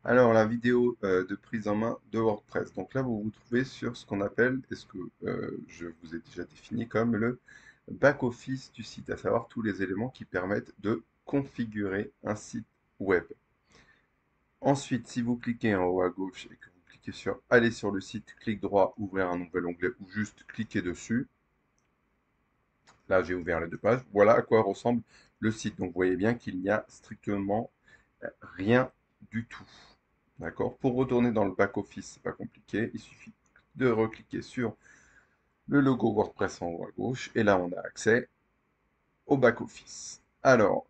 Alors, la vidéo de prise en main de WordPress. Donc là, vous vous trouvez sur ce qu'on appelle, et ce que je vous ai déjà défini comme le back-office du site, à savoir tous les éléments qui permettent de configurer un site web. Ensuite, si vous cliquez en haut à gauche et que vous cliquez sur Aller sur le site, clic droit, ouvrir un nouvel onglet ou juste cliquer dessus, là j'ai ouvert les deux pages, voilà à quoi ressemble le site. Donc vous voyez bien qu'il n'y a strictement rien du tout. D'accord? Pour retourner dans le back-office, c'est pas compliqué. Il suffit de recliquer sur le logo WordPress en haut à gauche. Et là, on a accès au back-office. Alors,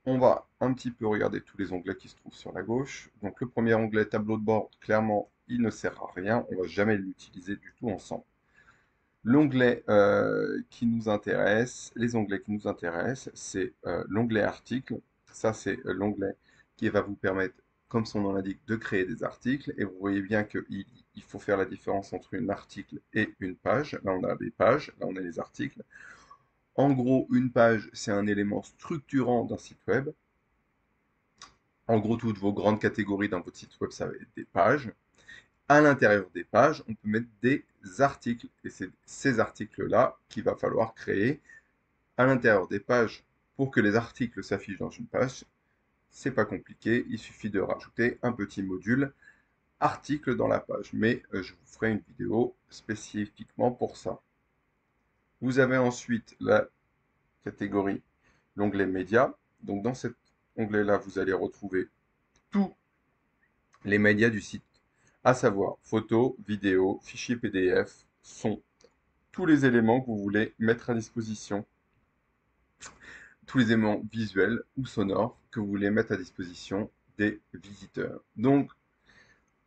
on va un petit peu regarder tous les onglets qui se trouvent sur la gauche. Donc, le premier onglet, tableau de bord, clairement, il ne sert à rien. On ne va jamais l'utiliser du tout ensemble. L'onglet qui nous intéresse, les onglets qui nous intéressent, c'est l'onglet article. Ça, c'est l'onglet qui va vous permettre, comme son nom l'indique, de créer des articles. Et vous voyez bien qu'il faut faire la différence entre un article et une page. Là, on a des pages, là, on a les articles. En gros, une page, c'est un élément structurant d'un site web. En gros, toutes vos grandes catégories dans votre site web, ça va être des pages. À l'intérieur des pages, on peut mettre des articles. Et c'est ces articles-là qu'il va falloir créer à l'intérieur des pages pour que les articles s'affichent dans une page. C'est pas compliqué, il suffit de rajouter un petit module article dans la page. Mais je vous ferai une vidéo spécifiquement pour ça. Vous avez ensuite la catégorie, l'onglet médias. Donc dans cet onglet-là, vous allez retrouver tous les médias du site, à savoir photos, vidéos, fichiers PDF, sons, tous les éléments que vous voulez mettre à disposition, tous les éléments visuels ou sonores que vous voulez mettre à disposition des visiteurs. Donc,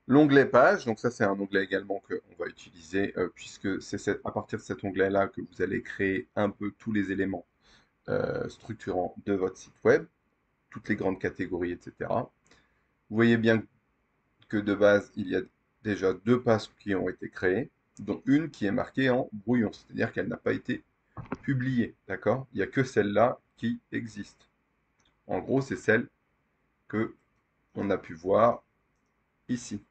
l'onglet page, donc ça c'est un onglet également qu'on va utiliser puisque c'est à partir de cet onglet-là que vous allez créer un peu tous les éléments structurants de votre site web, toutes les grandes catégories, etc. Vous voyez bien que de base, il y a déjà deux pages qui ont été créées, dont une qui est marquée en brouillon, c'est-à-dire qu'elle n'a pas été publiée, d'accord? Il n'y a que celle-là qui existe. En gros, c'est celle que on a pu voir ici.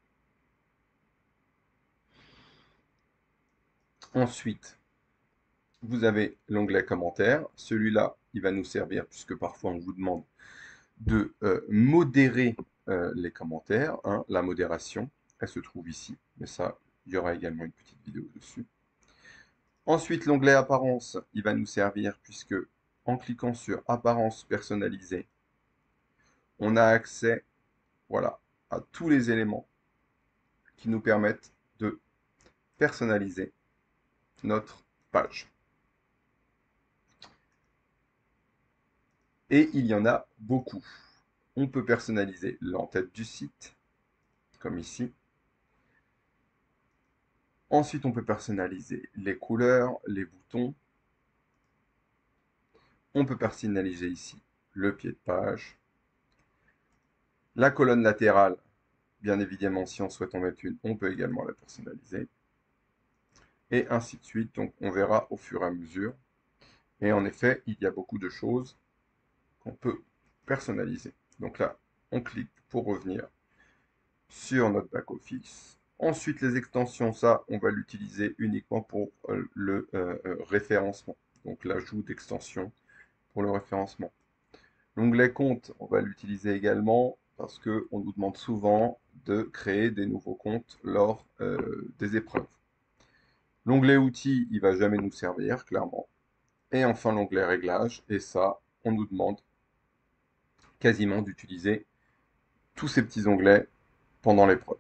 Ensuite, vous avez l'onglet commentaires. Celui-là, il va nous servir puisque parfois on vous demande de modérer les commentaires, hein. La modération, elle se trouve ici, mais ça, il y aura également une petite vidéo dessus. Ensuite, l'onglet apparence, il va nous servir puisque en cliquant sur apparence personnalisée, on a accès, voilà, à tous les éléments qui nous permettent de personnaliser notre page. Et il y en a beaucoup. On peut personnaliser l'entête du site, comme ici. Ensuite, on peut personnaliser les couleurs, les boutons. On peut personnaliser ici le pied de page. La colonne latérale, bien évidemment, si on souhaite en mettre une, on peut également la personnaliser. Et ainsi de suite. Donc, on verra au fur et à mesure. Et en effet, il y a beaucoup de choses qu'on peut personnaliser. Donc là, on clique pour revenir sur notre back-office. Ensuite, les extensions, ça, on va l'utiliser uniquement pour le référencement. Donc, l'ajout d'extensions pour le référencement. L'onglet compte, on va l'utiliser également parce qu'on nous demande souvent de créer des nouveaux comptes lors des épreuves. L'onglet outils, il va jamais nous servir, clairement. Et enfin, l'onglet réglages. Et ça, on nous demande quasiment d'utiliser tous ces petits onglets pendant l'épreuve.